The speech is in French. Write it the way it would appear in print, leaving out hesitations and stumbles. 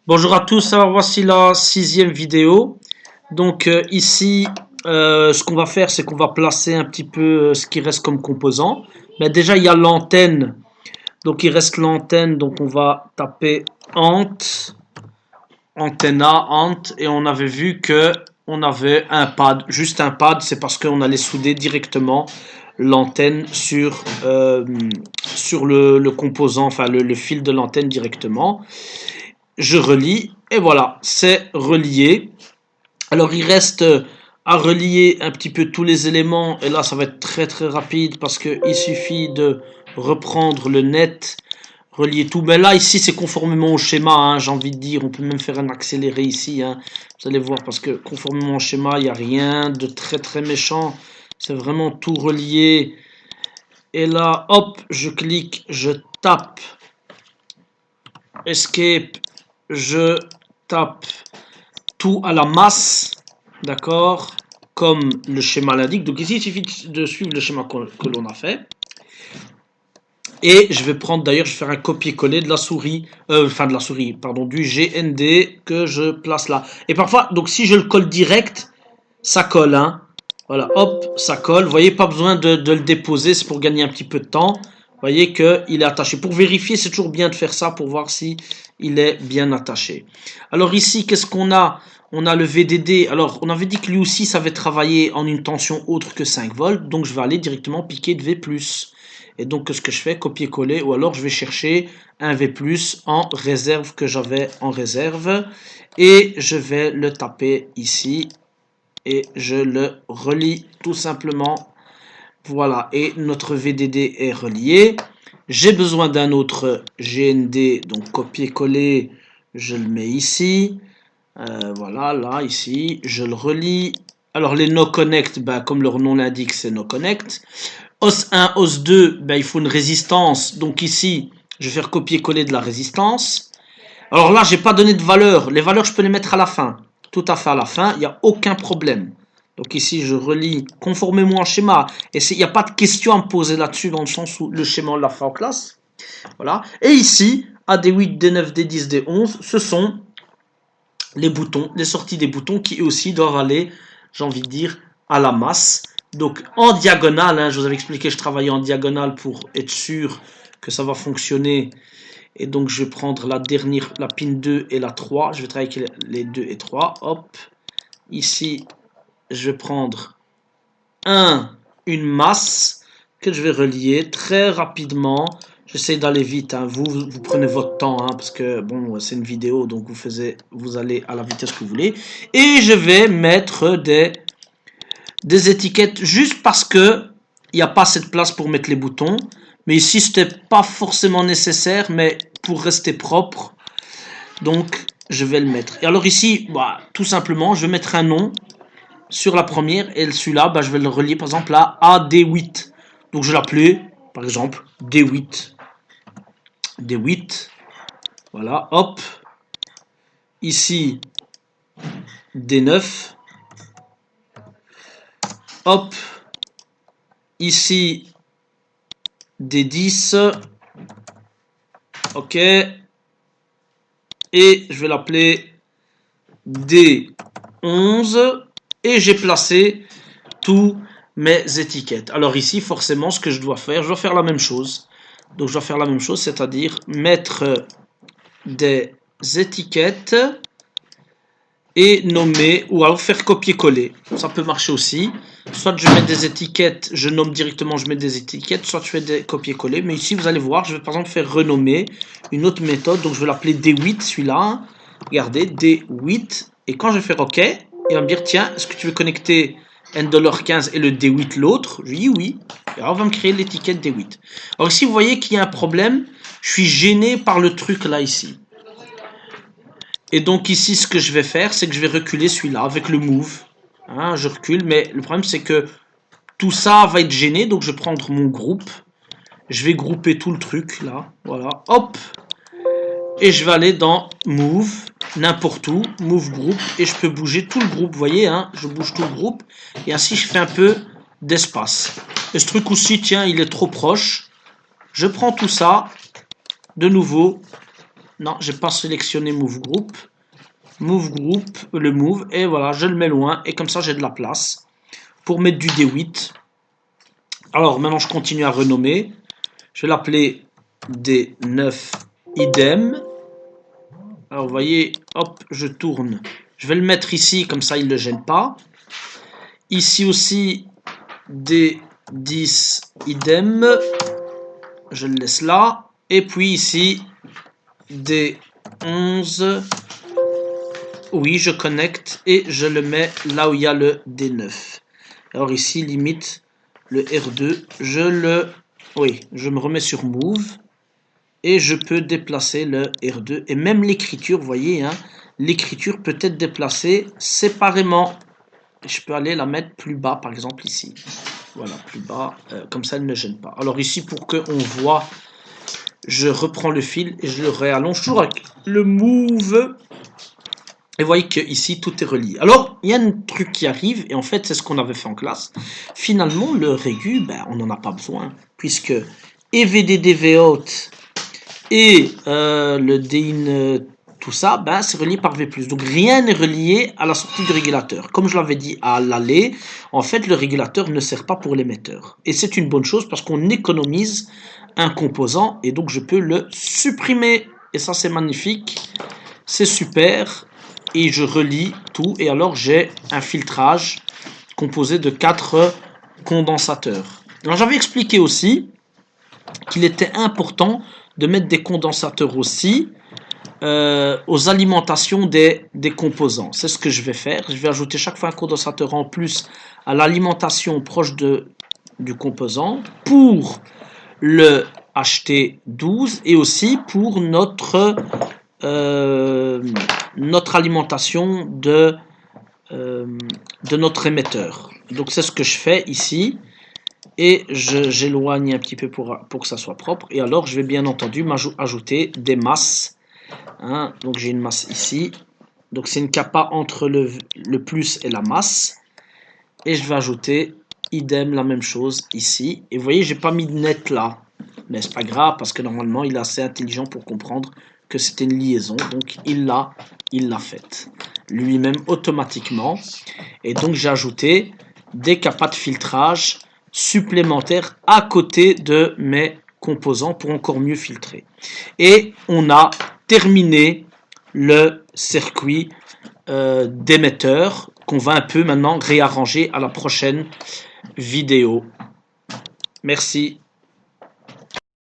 Bonjour à tous, alors voici la sixième vidéo. Donc ici, ce qu'on va faire, c'est qu'on va placer un petit peu ce qui reste comme composant. Mais déjà, il y a l'antenne. Donc il reste l'antenne, donc on va taper ant, antenna, ant, et on avait vu que on avait un pad, juste un pad, c'est parce qu'on allait souder directement l'antenne sur le composant, enfin le fil de l'antenne directement. Je relie et voilà, c'est relié. Alors il reste à relier un petit peu tous les éléments et là ça va être très très rapide parce qu'il suffit de reprendre le net, relier tout. Mais là ici c'est conformément au schéma, hein, j'ai envie de dire, on peut même faire un accéléré ici, hein, vous allez voir parce que conformément au schéma il n'y a rien de très très méchant, c'est vraiment tout relié. Et là hop, je clique, je tape escape, je tape tout à la masse, d'accord, comme le schéma l'indique. Donc ici, il suffit de suivre le schéma que l'on a fait. Et je vais prendre, d'ailleurs, je vais faire un copier-coller de la souris, de la souris, pardon, du GND que je place là. Et parfois, donc si je le colle direct, ça colle, hein. Voilà, hop, ça colle. Vous voyez, pas besoin de le déposer, c'est pour gagner un petit peu de temps. Vous voyez qu'il est attaché. Pour vérifier, c'est toujours bien de faire ça pour voir si il est bien attaché. Alors ici, qu'est-ce qu'on a? On a le VDD. Alors, on avait dit que lui aussi savait travailler en une tension autre que 5 volts. Donc, je vais aller directement piquer de V+. Et donc, ce que je fais, copier-coller. Ou alors, je vais chercher un V+, en réserve que j'avais en réserve. Et je vais le taper ici et je le relie tout simplement. Voilà, et notre VDD est relié. J'ai besoin d'un autre GND, donc copier-coller, je le mets ici. Voilà, là, ici, je le relie. Alors les no connect, ben, comme leur nom l'indique, c'est no connect. Os 1, os 2, ben, il faut une résistance. Donc ici, je vais faire copier-coller de la résistance. Alors là, j'ai pas donné de valeur. Les valeurs, je peux les mettre à la fin. Tout à fait à la fin, il n'y a aucun problème. Donc ici, je relis conformément au schéma. Et il n'y a pas de question à me poser là-dessus, dans le sens où le schéma, on l'a fait en classe. Voilà. Et ici, AD8, D9, D10, D11, ce sont les boutons, les sorties des boutons qui aussi doivent aller, j'ai envie de dire, à la masse. Donc en diagonale, hein, je vous avais expliqué, je travaillais en diagonale pour être sûr que ça va fonctionner. Et donc je vais prendre la dernière, la pin 2 et la 3. Je vais travailler avec les 2 et 3. Hop. Ici, je vais prendre une masse que je vais relier très rapidement. J'essaie d'aller vite, hein. Vous prenez votre temps, hein, parce que bon, c'est une vidéo, donc vous allez à la vitesse que vous voulez. Et je vais mettre des étiquettes juste parce que il n'y a pas cette place pour mettre les boutons. Mais ici, c'était pas forcément nécessaire, mais pour rester propre, donc je vais le mettre. Et alors ici, bah, tout simplement, je vais mettre un nom sur la première et celui-là, bah, je vais le relier par exemple à AD8. Donc je vais l'appeler, par exemple, D8. D8. Voilà, hop. Ici, D9. Hop. Ici, D10. Ok. Et je vais l'appeler D11. Et j'ai placé tous mes étiquettes. Alors ici, forcément, ce que je dois faire la même chose. Donc je dois faire la même chose, c'est-à-dire mettre des étiquettes et nommer, ou alors faire copier-coller. Ça peut marcher aussi. Soit je mets des étiquettes, je nomme directement, je mets des étiquettes, soit je fais des copier-coller. Mais ici, vous allez voir, je vais par exemple faire renommer une autre méthode. Donc je vais l'appeler D8, celui-là. Regardez, D8. Et quand je vais faire OK, il va me dire, tiens, est-ce que tu veux connecter $15 et le D8 l'autre? Je dis oui. Et alors, on va me créer l'étiquette D8. Alors ici, vous voyez qu'il y a un problème. Je suis gêné par le truc là, ici. Et donc ici, ce que je vais faire, c'est que je vais reculer celui-là avec le move. Hein, je recule, mais le problème, c'est que tout ça va être gêné. Donc je vais prendre mon groupe. Je vais grouper tout le truc là. Voilà. Hop. Et je vais aller dans move, n'importe où, move group, et je peux bouger tout le groupe. Vous voyez, hein, je bouge tout le groupe. Et ainsi, je fais un peu d'espace. Et ce truc aussi, tiens, il est trop proche. Je prends tout ça. De nouveau, Non, j'ai pas sélectionné Move Group. Move Group, le Move, et voilà, je le mets loin, et comme ça j'ai de la place pour mettre du D8. Alors maintenant je continue à renommer. Je vais l'appeler D9 idem. Alors vous voyez, hop, je tourne. Je vais le mettre ici, comme ça il ne le gêne pas. Ici aussi, D10 idem. Je le laisse là. Et puis ici, D11. Oui, je connecte et je le mets là où il y a le D9. Alors ici, limite, le R2, je me remets sur Move et je peux déplacer le R2. Et même l'écriture, vous voyez, hein, l'écriture peut être déplacée séparément. Je peux aller la mettre plus bas, par exemple ici. Voilà, plus bas, comme ça elle ne gêne pas. Alors ici, pour qu'on voit, je reprends le fil et je le réallonge toujours avec le Move. Et vous voyez qu'ici, tout est relié. Alors, il y a un truc qui arrive, et en fait, c'est ce qu'on avait fait en classe. Finalement, le régu, ben, on n'en a pas besoin, puisque EVDDVout et le DIN, tout ça, ben, c'est relié par V+. Donc, rien n'est relié à la sortie du régulateur. Comme je l'avais dit à l'aller, en fait, le régulateur ne sert pas pour l'émetteur. Et c'est une bonne chose parce qu'on économise un composant, et donc je peux le supprimer. Et ça, c'est magnifique. C'est super. Et je relie tout et alors j'ai un filtrage composé de 4 condensateurs. Alors j'avais expliqué aussi qu'il était important de mettre des condensateurs aussi aux alimentations des composants. C'est ce que je vais faire. Je vais ajouter chaque fois un condensateur en plus à l'alimentation proche du composant pour le HT12 et aussi pour notre alimentation de notre émetteur. Donc c'est ce que je fais ici et j'éloigne un petit peu pour que ça soit propre. Et alors je vais bien entendu ajouter des masses. Hein. Donc j'ai une masse ici. Donc c'est une kappa entre le plus et la masse. Et je vais ajouter idem la même chose ici. Et vous voyez, j'ai pas mis de net là. Mais c'est pas grave parce que normalement il est assez intelligent pour comprendre que c'était une liaison, donc il l'a faite lui-même automatiquement. Et donc j'ai ajouté des kappas de filtrage supplémentaires à côté de mes composants pour encore mieux filtrer. Et on a terminé le circuit d'émetteur qu'on va un peu maintenant réarranger à la prochaine vidéo. Merci.